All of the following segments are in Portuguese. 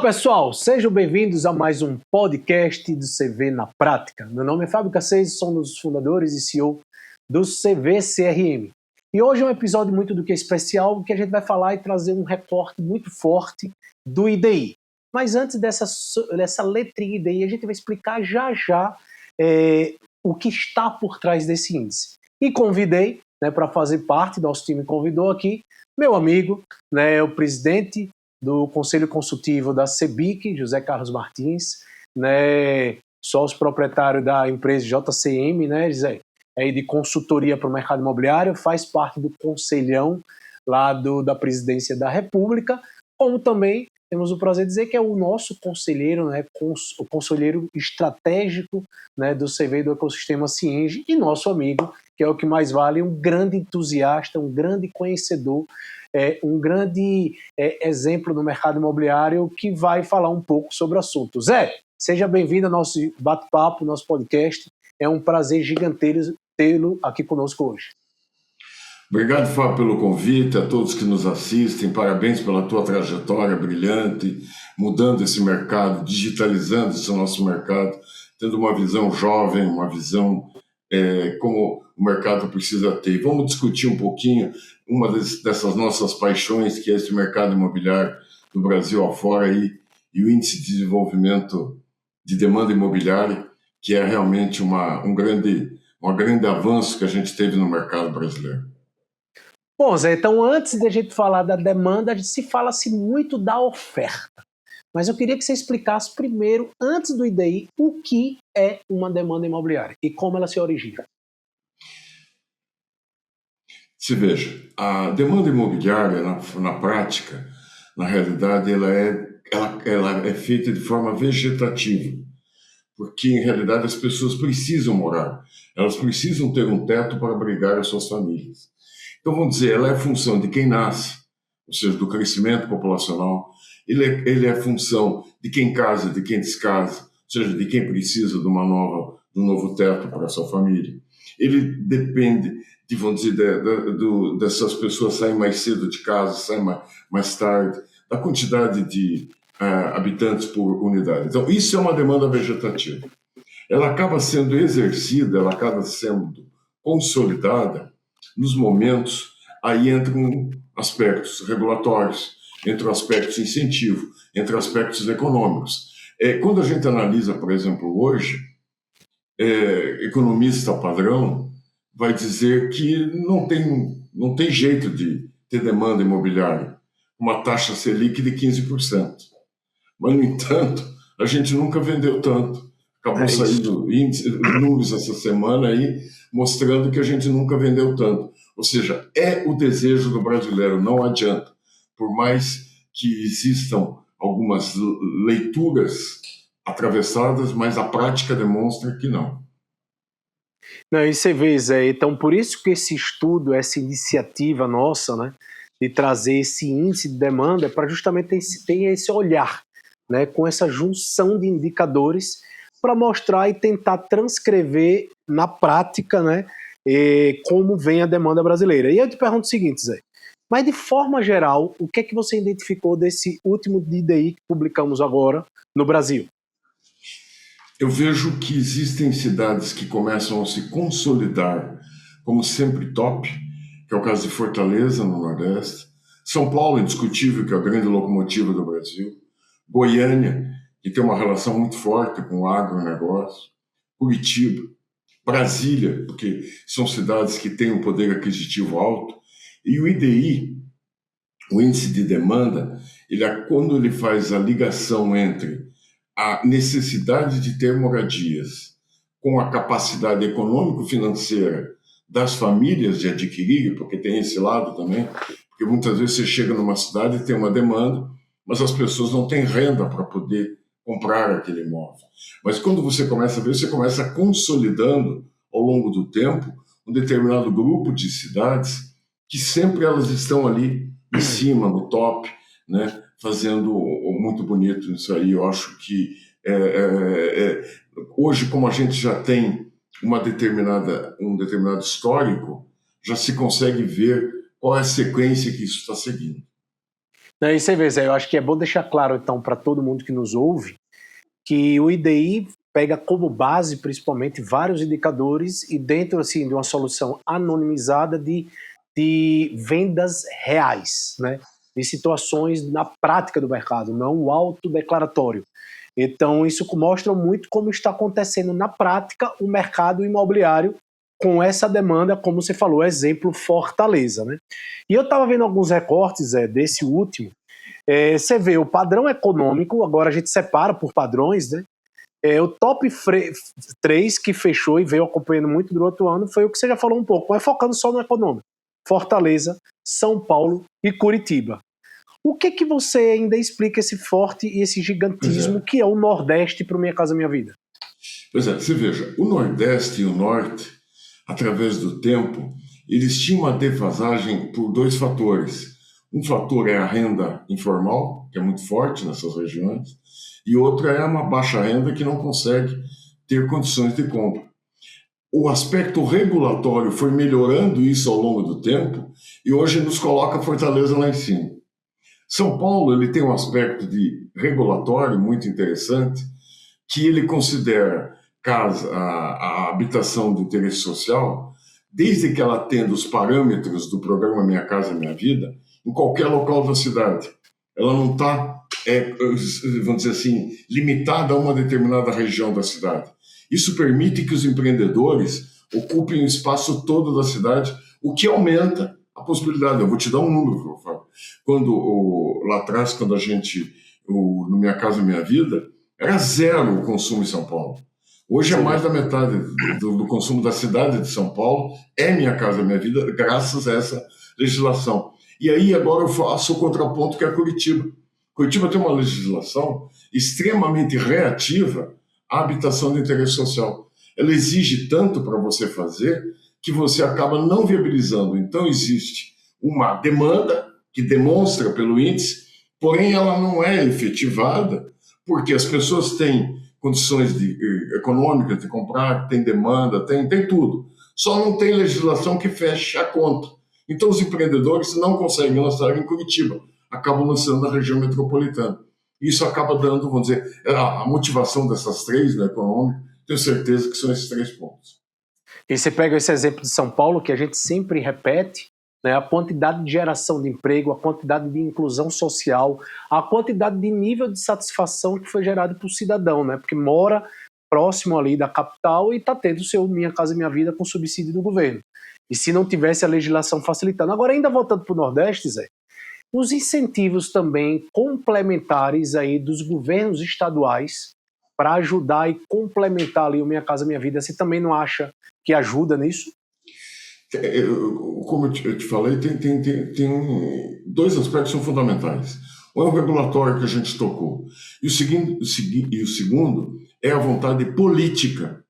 pessoal, sejam bem-vindos a mais um podcast do CV na Prática. Meu nome é Fábio Casseis, sou um dos fundadores e CEO do CV CRM. E hoje é um episódio muito do que especial, que a gente vai falar e trazer um recorte muito forte do IDI. Mas antes dessa letrinha IDI, a gente vai explicar já o que está por trás desse índice. E convidei, para fazer parte, nosso time convidou aqui, meu amigo, o presidente do Conselho Consultivo da CEBIC, José Carlos Martins, sócio proprietário da empresa JCM, José, de consultoria para o mercado imobiliário, faz parte do conselhão lá da Presidência da República, como também temos o prazer de dizer que é o nosso conselheiro, o conselheiro estratégico do CV do ecossistema Cienge, e nosso amigo, que é o que mais vale, um grande entusiasta, um grande conhecedor, um grande exemplo no mercado imobiliário, que vai falar um pouco sobre o assunto. Zé, seja bem-vindo ao nosso bate-papo, nosso podcast. É um prazer gigantesco tê-lo aqui conosco hoje. Obrigado, Fábio, pelo convite, a todos que nos assistem. Parabéns pela tua trajetória brilhante, mudando esse mercado, digitalizando esse nosso mercado, tendo uma visão jovem, uma visão como o mercado precisa ter. Vamos discutir um pouquinho uma dessas nossas paixões, que é esse mercado imobiliário do Brasil afora e o índice de desenvolvimento de demanda imobiliária, que é realmente um grande avanço que a gente teve no mercado brasileiro. Bom, Zé, então antes de a gente falar da demanda, se fala-se muito da oferta. Mas eu queria que você explicasse primeiro, antes do IDI, o que é uma demanda imobiliária e como ela se origina. Se veja, a demanda imobiliária, na prática, na realidade, ela é feita de forma vegetativa, porque, em realidade, as pessoas precisam morar, elas precisam ter um teto para abrigar as suas famílias. Então, vamos dizer, ela é função de quem nasce, ou seja, do crescimento populacional, ele é função de quem casa, de quem descasa, ou seja, de quem precisa de um novo teto para a sua família. Ele depende vamos dizer, dessas pessoas saírem mais cedo de casa, saírem mais tarde, da quantidade de habitantes por unidade. Então, isso é uma demanda vegetativa. Ela acaba sendo exercida, ela acaba sendo consolidada nos momentos, aí entram aspectos regulatórios, entram aspectos de incentivo, entram aspectos econômicos. Quando a gente analisa, por exemplo, hoje, economista padrão vai dizer que não tem jeito de ter demanda imobiliária, uma taxa Selic de 15%. Mas, no entanto, a gente nunca vendeu tanto. Acabou saindo números essa semana aí mostrando que a gente nunca vendeu tanto. Ou seja, é o desejo do brasileiro, não adianta. Por mais que existam algumas leituras atravessadas, mas a prática demonstra que não. Não, e você vê, Zé, então por isso que esse estudo, essa iniciativa nossa, de trazer esse índice de demanda, é para justamente ter esse olhar, com essa junção de indicadores para mostrar e tentar transcrever na prática, como vem a demanda brasileira. E eu te pergunto o seguinte, Zé, mas de forma geral, o que é que você identificou desse último IDI que publicamos agora no Brasil? Eu vejo que existem cidades que começam a se consolidar como sempre top, que é o caso de Fortaleza, no Nordeste. São Paulo, indiscutível, que é a grande locomotiva do Brasil. Goiânia, que tem uma relação muito forte com o agronegócio. Curitiba. Brasília, porque são cidades que têm um poder aquisitivo alto. E o IDI, o Índice de Demanda, quando ele faz a ligação entre a necessidade de ter moradias com a capacidade econômico-financeira das famílias de adquirir, porque tem esse lado também, porque muitas vezes você chega numa cidade e tem uma demanda, mas as pessoas não têm renda para poder comprar aquele imóvel. Mas quando você começa a ver, você começa consolidando ao longo do tempo um determinado grupo de cidades que sempre elas estão ali em cima, no top, fazendo muito bonito isso aí. Eu acho que hoje, como a gente já tem um determinado histórico, já se consegue ver qual é a sequência que isso está seguindo. E você vê, Zé, eu acho que é bom deixar claro, então, para todo mundo que nos ouve, que o IDI pega como base, principalmente, vários indicadores e dentro, assim, de uma solução anonimizada de vendas reais, né? De situações na prática do mercado, não o autodeclaratório. Então, isso mostra muito como está acontecendo na prática o mercado imobiliário com essa demanda, como você falou, exemplo Fortaleza, né? E eu estava vendo alguns recortes desse último. Você vê o padrão econômico, agora a gente separa por padrões, né? O top 3 que fechou e veio acompanhando muito durante o ano foi o que você já falou um pouco, mas focando só no econômico. Fortaleza, São Paulo e Curitiba. O que você ainda explica esse forte e esse gigantismo que é o Nordeste para o Minha Casa Minha Vida? Pois é, você veja, o Nordeste e o Norte, através do tempo, eles tinham uma defasagem por 2 fatores. Um fator é a renda informal, que é muito forte nessas regiões, e outra é uma baixa renda que não consegue ter condições de compra. O aspecto regulatório foi melhorando isso ao longo do tempo e hoje nos coloca Fortaleza lá em cima. São Paulo ele tem um aspecto de regulatório muito interessante, que ele considera a habitação de interesse social, desde que ela atenda os parâmetros do programa Minha Casa Minha Vida, em qualquer local da cidade. Ela não está, vamos dizer assim, limitada a uma determinada região da cidade. Isso permite que os empreendedores ocupem o espaço todo da cidade, o que aumenta a possibilidade. Eu vou te dar um número, Fábio. Lá atrás, quando a gente, no Minha Casa Minha Vida, era 0 o consumo em São Paulo. Hoje é mais da metade do consumo da cidade de São Paulo, é Minha Casa Minha Vida, graças a essa legislação. E aí agora eu faço o contraponto que é Curitiba. Curitiba tem uma legislação extremamente reativa à habitação de interesse social. Ela exige tanto para você fazer que você acaba não viabilizando. Então existe uma demanda que demonstra pelo índice, porém ela não é efetivada porque as pessoas têm condições econômicas de comprar, tem demanda, tem tudo. Só não tem legislação que feche a conta. Então os empreendedores não conseguem lançar em Curitiba, acabam lançando na região metropolitana. Isso acaba dando, vamos dizer, a motivação dessas 3, né, econômica, tenho certeza que são esses 3 pontos. E você pega esse exemplo de São Paulo, que a gente sempre repete, né, a quantidade de geração de emprego, a quantidade de inclusão social, a quantidade de nível de satisfação que foi gerado para o cidadão, né, porque mora próximo ali da capital e está tendo o seu Minha Casa Minha Vida com subsídio do governo. E se não tivesse a legislação facilitando. Agora, ainda voltando para o Nordeste, Zé, os incentivos também complementares aí dos governos estaduais para ajudar e complementar ali o Minha Casa Minha Vida, você também não acha que ajuda nisso? Como eu te falei, tem 2 aspectos que são fundamentais. Um é o regulatório que a gente tocou, e o segundo é a vontade política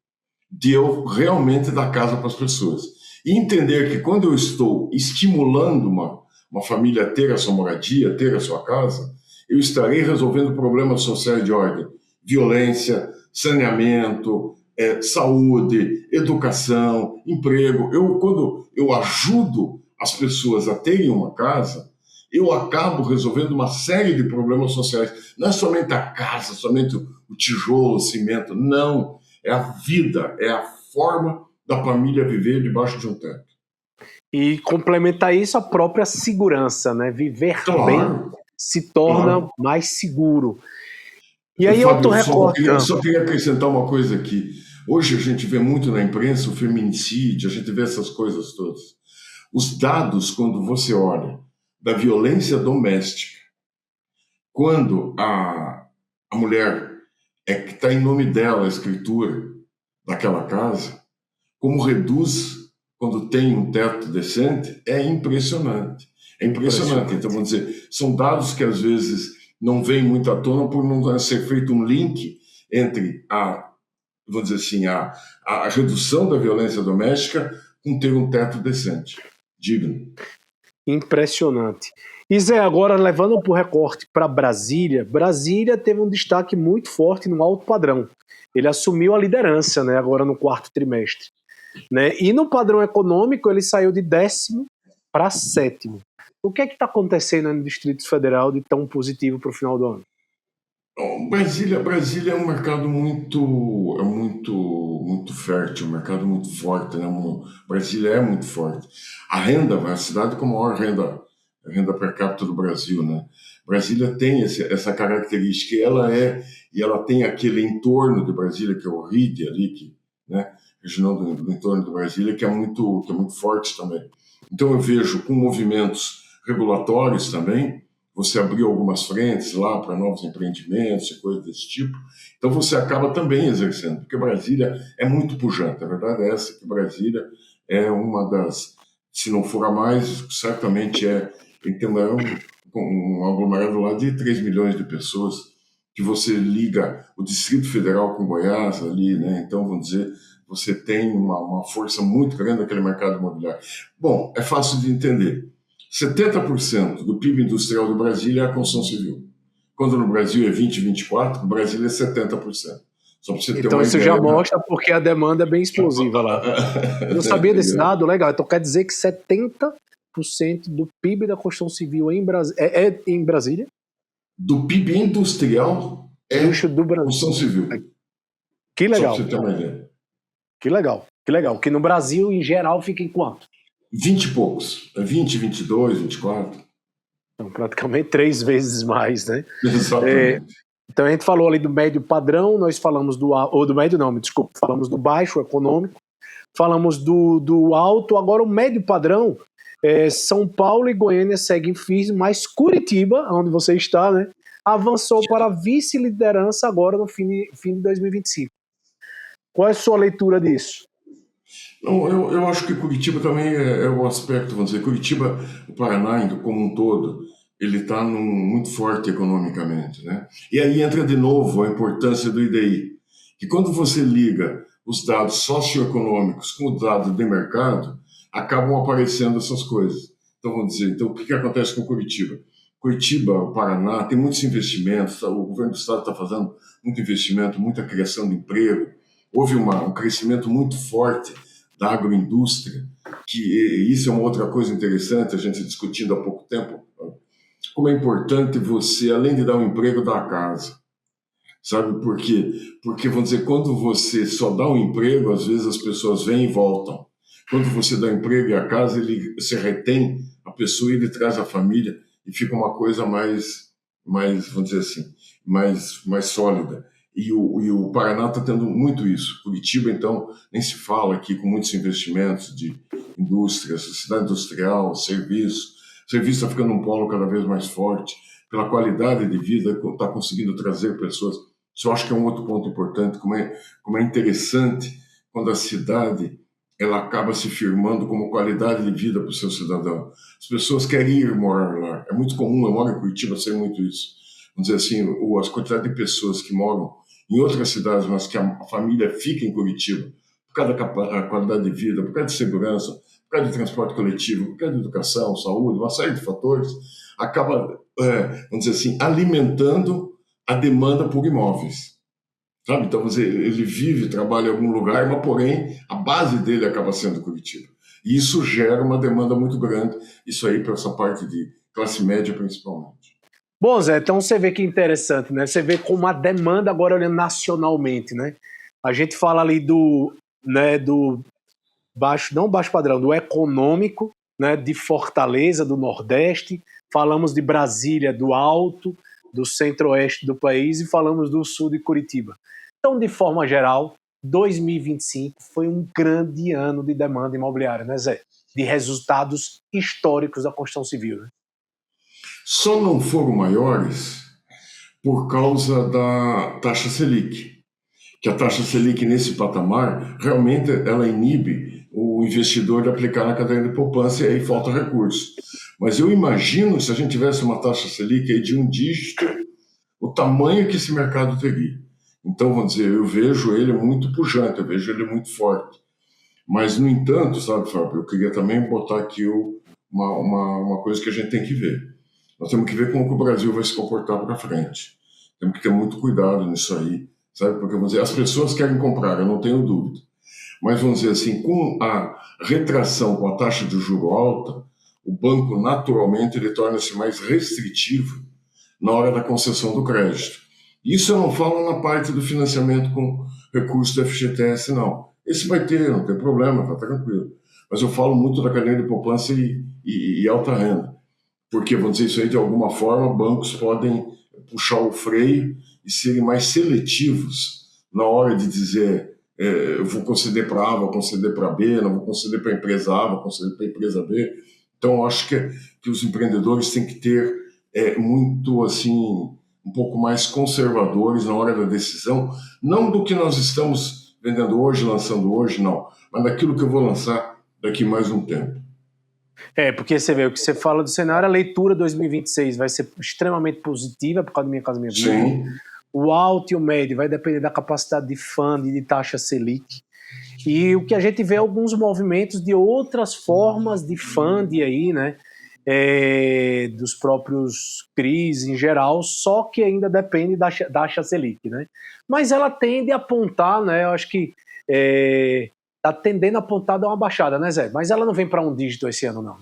de eu realmente dar casa para as pessoas. E entender que quando eu estou estimulando uma família a ter a sua moradia, ter a sua casa, eu estarei resolvendo problemas sociais de ordem, violência, saneamento, saúde, educação, emprego. Quando eu ajudo as pessoas a terem uma casa, eu acabo resolvendo uma série de problemas sociais. Não é somente a casa, somente o tijolo, o cimento. Não. É a vida, é a forma da família viver debaixo de um teto. E complementar isso a própria segurança, né? Viver bem se torna mais seguro. E aí Fábio, eu só queria acrescentar uma coisa aqui. Hoje a gente vê muito na imprensa o feminicídio, a gente vê essas coisas todas. Os dados, quando você olha da violência doméstica, quando a mulher que está em nome dela a escritura daquela casa, como reduz quando tem um teto decente, é impressionante. É impressionante. Então, vamos dizer, são dados que às vezes não vêm muito à tona por não ser feito um link entre vamos dizer assim, a redução da violência doméstica com ter um teto decente, digno. Impressionante. E Zé, agora levando para o recorte para Brasília, Brasília teve um destaque muito forte no alto padrão. Ele assumiu a liderança, né, agora no 4º trimestre. Né? E no padrão econômico ele saiu de 10º para 7º. O que é que está acontecendo no Distrito Federal de tão positivo para o final do ano? Bom, Brasília é um mercado muito fértil, um mercado muito forte, né? Brasília é muito forte. A cidade com a maior renda per capita do Brasil, né? Brasília tem essa característica e ela tem aquele entorno de Brasília que é o RID ali, né? Região do entorno de Brasília que é muito forte também. Então eu vejo com movimentos regulatórios também. Você abriu algumas frentes lá para novos empreendimentos e coisas desse tipo. Então você acaba também exercendo, porque Brasília é muito pujante. A verdade é essa, que Brasília é uma das, se não for a mais, certamente tem um aglomerado lá de 3 milhões de pessoas, que você liga o Distrito Federal com Goiás ali, né? Então, vamos dizer, você tem uma força muito grande naquele mercado imobiliário. Bom, é fácil de entender. 70% do PIB industrial do Brasil é a construção civil. Quando no Brasil é 20, 24, no Brasil é 70%. Só para você ter Então uma isso ideia. já mostra porque a demanda é bem explosiva lá. Eu não sabia desse dado, legal. Então quer dizer que 70% do PIB da construção civil é em Brasília? Do PIB industrial é do Brasil. construção civil. Que legal. Só para você ter uma ideia. Que legal. Que no Brasil, em geral, fica em quanto? 20 e poucos. 20, 22, 24. Então, praticamente 3 vezes mais, né? Exatamente. Então a gente falou ali do médio padrão, nós falamos do médio não, me desculpa, falamos do baixo econômico, falamos do alto, agora o médio padrão, São Paulo e Goiânia seguem firmes, mas Curitiba, onde você está, né, avançou para a vice-liderança agora no fim de 2025. Qual é a sua leitura disso? Não, eu acho que Curitiba também é o aspecto, vamos dizer, Curitiba, o Paraná como um todo, ele está muito forte economicamente, né? E aí entra de novo a importância do IDI, que quando você liga os dados socioeconômicos com os dados de mercado, acabam aparecendo essas coisas. Então, vamos dizer, então, o que acontece com Curitiba? Curitiba, o Paraná, tem muitos investimentos, o governo do estado está fazendo muito investimento, muita criação de emprego, houve um crescimento muito forte da agroindústria, que isso é uma outra coisa interessante, a gente discutindo há pouco tempo, como é importante você, além de dar um emprego, dar a casa. Sabe por quê? Porque, vamos dizer, quando você só dá um emprego, às vezes as pessoas vêm e voltam. Quando você dá emprego e a casa, você retém a pessoa e ele traz a família e fica uma coisa mais vamos dizer assim, mais sólida. E o Paraná está tendo muito isso. Curitiba, então, nem se fala aqui, com muitos investimentos de indústrias, cidade industrial, serviço. O serviço está ficando um polo cada vez mais forte. Pela qualidade de vida, está conseguindo trazer pessoas. Isso eu acho que é um outro ponto importante, como é interessante quando a cidade ela acaba se firmando como qualidade de vida para o seu cidadão. As pessoas querem ir morar lá. É muito comum, eu moro em Curitiba, sei muito isso. Vamos dizer assim, a quantidade de pessoas que moram em outras cidades, mas que a família fica em Curitiba, por causa da qualidade de vida, por causa de segurança, por causa de transporte coletivo, por causa de educação, saúde, uma série de fatores, acaba, vamos dizer assim, alimentando a demanda por imóveis. Sabe? Então, ele vive, trabalha em algum lugar, mas, porém, a base dele acaba sendo Curitiba. E isso gera uma demanda muito grande, isso aí para essa parte de classe média, principalmente. Bom, Zé, então você vê que interessante, né? Você vê como a demanda agora olhando nacionalmente, né? A gente fala ali do baixo, não baixo padrão, do econômico, né? De Fortaleza, do Nordeste, falamos de Brasília, do Alto, do Centro-Oeste do país e falamos do Sul de Curitiba. Então, de forma geral, 2025 foi um grande ano de demanda imobiliária, né, Zé? De resultados históricos da construção civil, né? Só não foram maiores por causa da taxa Selic, que a taxa Selic nesse patamar, realmente ela inibe o investidor de aplicar na cadeia de poupança e aí falta recurso. Mas eu imagino, se a gente tivesse uma taxa Selic aí de um dígito, o tamanho que esse mercado teria. Então, vamos dizer, eu vejo ele muito pujante, eu vejo ele muito forte. Mas, no entanto, sabe, Fábio, eu queria também botar aqui uma coisa que a gente tem que ver. Nós temos que ver como que o Brasil vai se comportar para frente. Temos que ter muito cuidado nisso aí, sabe? Porque, vamos dizer, as pessoas querem comprar, eu não tenho dúvida. Mas, vamos dizer assim, com a retração, com a taxa de juro alta, o banco naturalmente ele torna-se mais restritivo na hora da concessão do crédito. Isso eu não falo na parte do financiamento com recurso do FGTS, não. Esse vai ter, não tem problema, está tranquilo. Mas eu falo muito da cadeia de poupança e alta renda. Porque, vamos dizer isso aí, de alguma forma, bancos podem puxar o freio e serem mais seletivos na hora de dizer eu vou conceder para A, vou conceder para B, não vou conceder para a empresa A, vou conceder para a empresa B. Então, eu acho que os empreendedores têm que ter muito, assim, um pouco mais conservadores na hora da decisão, não do que nós estamos vendendo hoje, lançando hoje, não, mas daquilo que eu vou lançar daqui mais um tempo. Porque você vê, o que você fala do cenário, a leitura 2026 vai ser extremamente positiva por causa do Minha Casa Minha Vida. Sim. O alto e o médio vai depender da capacidade de fundo e de taxa Selic. E o que a gente vê é alguns movimentos de outras formas de funding aí, né? Dos próprios CRIs em geral, só que ainda depende da taxa Selic, né? Mas ela tende a apontar, né? Eu acho que está tendendo a apontar dar uma baixada, né, Zé? Mas ela não vem para um dígito esse ano, não.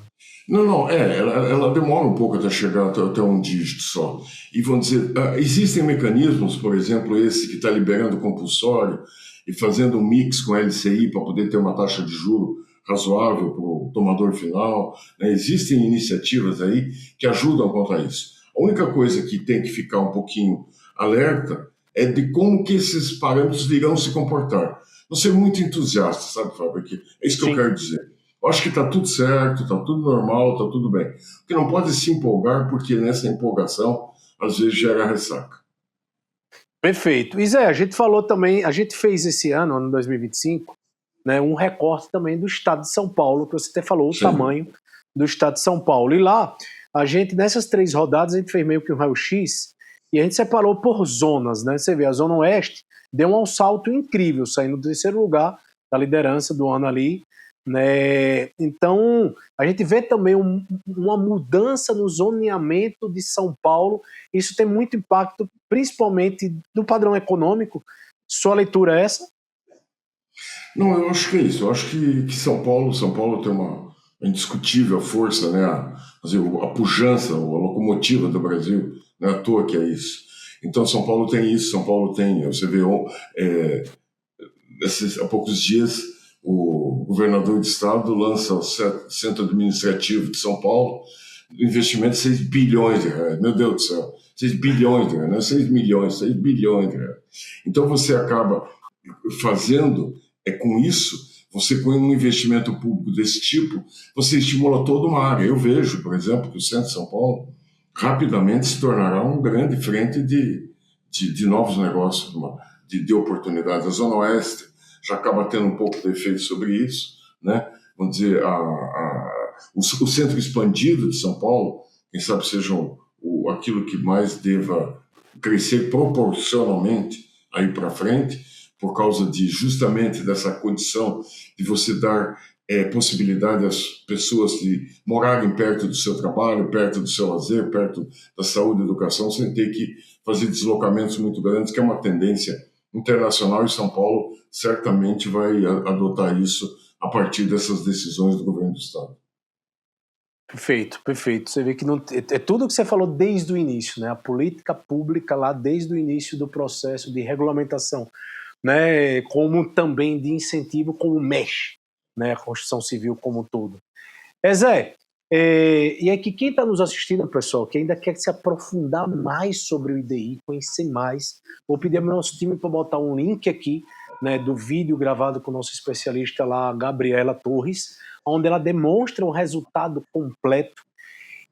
Não, ela demora um pouco até chegar até um dígito só. E vamos dizer, existem mecanismos, por exemplo, esse que está liberando compulsório e fazendo um mix com LCI para poder ter uma taxa de juro razoável para o tomador final, né? Existem iniciativas aí que ajudam contra isso. A única coisa que tem que ficar um pouquinho alerta é de como que esses parâmetros irão se comportar. Não ser muito entusiasta, sabe, Fábio? É isso que eu quero dizer. Eu acho que está tudo certo, está tudo normal, está tudo bem. Porque não pode se empolgar, porque nessa empolgação, às vezes, gera ressaca. Perfeito. E Zé, a gente falou também, a gente fez esse ano 2025, né, um recorte também do estado de São Paulo, que você até falou, o tamanho do estado de São Paulo. E lá, a gente, nessas 3 rodadas, a gente fez meio que um raio-x e a gente separou por zonas, né? Você vê, a Zona Oeste deu um salto incrível, saindo do 3º lugar da liderança do ano ali, né? Então, a gente vê também uma mudança no zoneamento de São Paulo. Isso tem muito impacto, principalmente do padrão econômico. Sua leitura é essa? Não, eu acho que é isso. Eu acho que São Paulo tem uma indiscutível força, né? A pujança, a locomotiva do Brasil, não é à toa que é isso. Então, São Paulo tem isso, São Paulo tem, você vê, há poucos dias, o governador de estado lança o Centro Administrativo de São Paulo, investimento de 6 bilhões de reais, meu Deus do céu, 6 bilhões de reais, não é 6 milhões, 6 bilhões de reais. Então, você acaba fazendo, com isso, você com um investimento público desse tipo, você estimula toda uma área. Eu vejo, por exemplo, que o centro de São Paulo rapidamente se tornará um grande frente de novos negócios, de oportunidades. A Zona Oeste já acaba tendo um pouco de efeito sobre isso, né? Vamos dizer, o centro expandido de São Paulo, quem sabe seja aquilo que mais deva crescer proporcionalmente aí para frente, por causa justamente dessa condição de você dar possibilidade às pessoas de morarem perto do seu trabalho, perto do seu lazer, perto da saúde e educação, sem ter que fazer deslocamentos muito grandes, que é uma tendência internacional, e São Paulo certamente vai adotar isso a partir dessas decisões do governo do Estado. Perfeito, perfeito. Você vê que é tudo o que você falou desde o início, né? A política pública lá desde o início do processo de regulamentação, né? Como também de incentivo, como mexe, né? A construção civil como um todo. Zé, e aqui quem está nos assistindo, pessoal, que ainda quer se aprofundar mais sobre o IDI, conhecer mais, vou pedir ao nosso time para botar um link aqui, né, do vídeo gravado com o nosso especialista lá, Gabriela Torres, onde ela demonstra o resultado completo,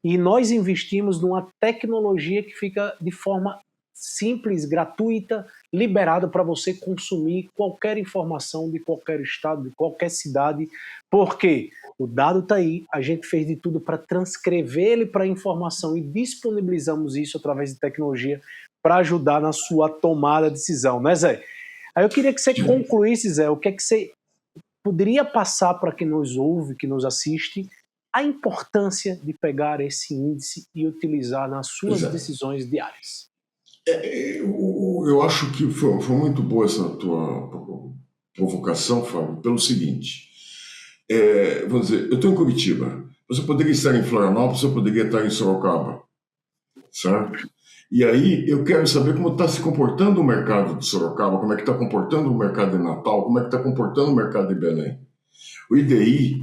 e nós investimos numa tecnologia que fica de forma simples, gratuita, liberada para você consumir qualquer informação de qualquer estado, de qualquer cidade, porque o dado está aí, a gente fez de tudo para transcrever ele para informação e disponibilizamos isso através de tecnologia para ajudar na sua tomada de decisão, né, Zé? Aí eu queria que você concluísse, Zé, o que é que você poderia passar para quem nos ouve, que nos assiste, a importância de pegar esse índice e utilizar nas suas decisões diárias. Eu acho que foi muito boa essa tua provocação, Fábio, pelo seguinte, vamos dizer, eu estou em Curitiba, Você poderia estar em Florianópolis, você poderia estar em Sorocaba, certo? E aí eu quero saber como está se comportando o mercado de Sorocaba, como é que está comportando o mercado de Natal, como é que está comportando o mercado de Belém. O IDI,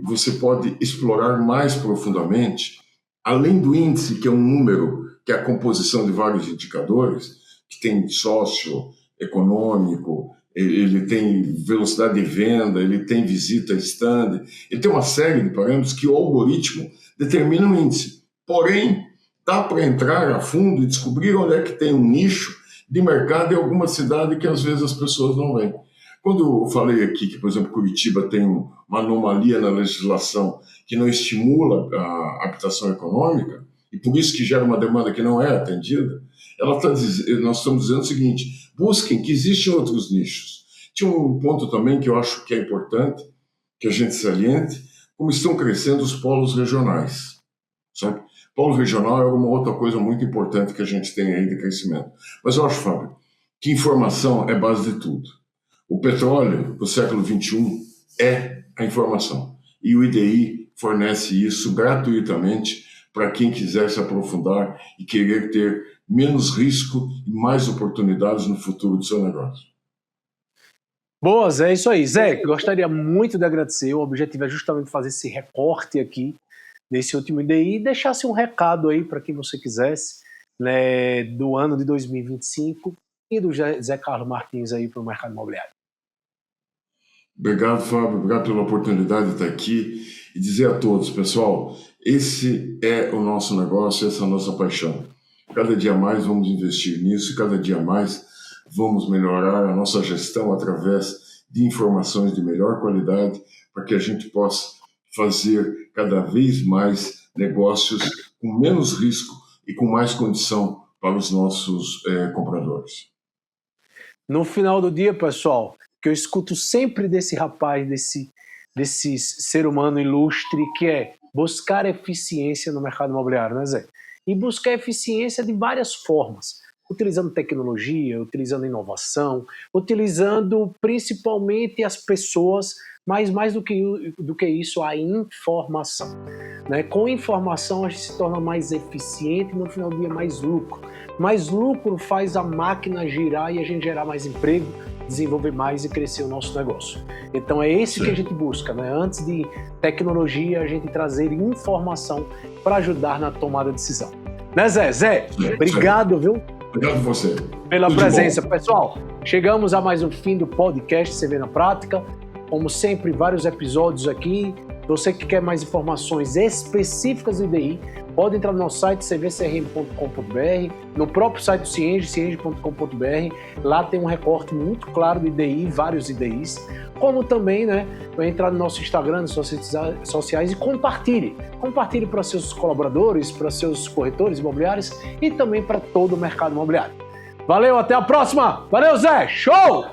você pode explorar mais profundamente, além do índice, que é um número, que é a composição de vários indicadores, que tem socioeconômico, ele tem velocidade de venda, ele tem visita a stand, ele tem uma série de parâmetros que o algoritmo determina o índice. Porém, dá para entrar a fundo e descobrir onde é que tem um nicho de mercado em alguma cidade que às vezes as pessoas não veem. Quando eu falei aqui que, por exemplo, Curitiba tem uma anomalia na legislação que não estimula a habitação econômica, e por isso que gera uma demanda que não é atendida, nós estamos dizendo o seguinte: busquem que existem outros nichos. Tinha um ponto também que eu acho que é importante, que a gente saliente, como estão crescendo os polos regionais. Sabe? Polo regional é uma outra coisa muito importante que a gente tem aí de crescimento. Mas eu acho, Fábio, que informação é base de tudo. O petróleo do século XXI é a informação. E o IDI fornece isso gratuitamente para quem quiser se aprofundar e querer ter menos risco e mais oportunidades no futuro do seu negócio. Boa, Zé, é isso aí. Zé, gostaria muito de agradecer. O objetivo é justamente fazer esse recorte aqui desse último IDI e deixasse um recado aí para quem você quisesse, né, do ano de 2025 e do Zé Carlos Martins aí para o mercado imobiliário. Obrigado, Fábio. Obrigado pela oportunidade de estar aqui e dizer a todos, pessoal, esse é o nosso negócio, essa é a nossa paixão. Cada dia mais vamos investir nisso e cada dia mais vamos melhorar a nossa gestão através de informações de melhor qualidade para que a gente possa fazer cada vez mais negócios com menos risco e com mais condição para os nossos compradores. No final do dia, pessoal, que eu escuto sempre desse rapaz, desse ser humano ilustre, que é buscar eficiência no mercado imobiliário, né, Zé? E buscar eficiência de várias formas, utilizando tecnologia, utilizando inovação, utilizando principalmente as pessoas, mas mais do que isso, a informação. Né? Com informação a gente se torna mais eficiente e no final do dia mais lucro. Mais lucro faz a máquina girar e a gente gerar mais emprego, desenvolver mais e crescer o nosso negócio. Então é esse que a gente busca, né? Antes de tecnologia, a gente trazer informação para ajudar na tomada de decisão. Né, Zé? Zé, obrigado, viu? Obrigado a você. Pela presença. Pessoal, chegamos a mais um fim do podcast CV na Prática. Como sempre, vários episódios aqui. Você que quer mais informações específicas do IDI, pode entrar no nosso site cvcrm.com.br, no próprio site do Cienge, cienge.com.br. Lá tem um recorte muito claro do IDI, vários IDIs. Como também, né, vai entrar no nosso Instagram, nas suas redes sociais e compartilhe. Compartilhe para seus colaboradores, para seus corretores imobiliários e também para todo o mercado imobiliário. Valeu, até a próxima! Valeu, Zé! Show!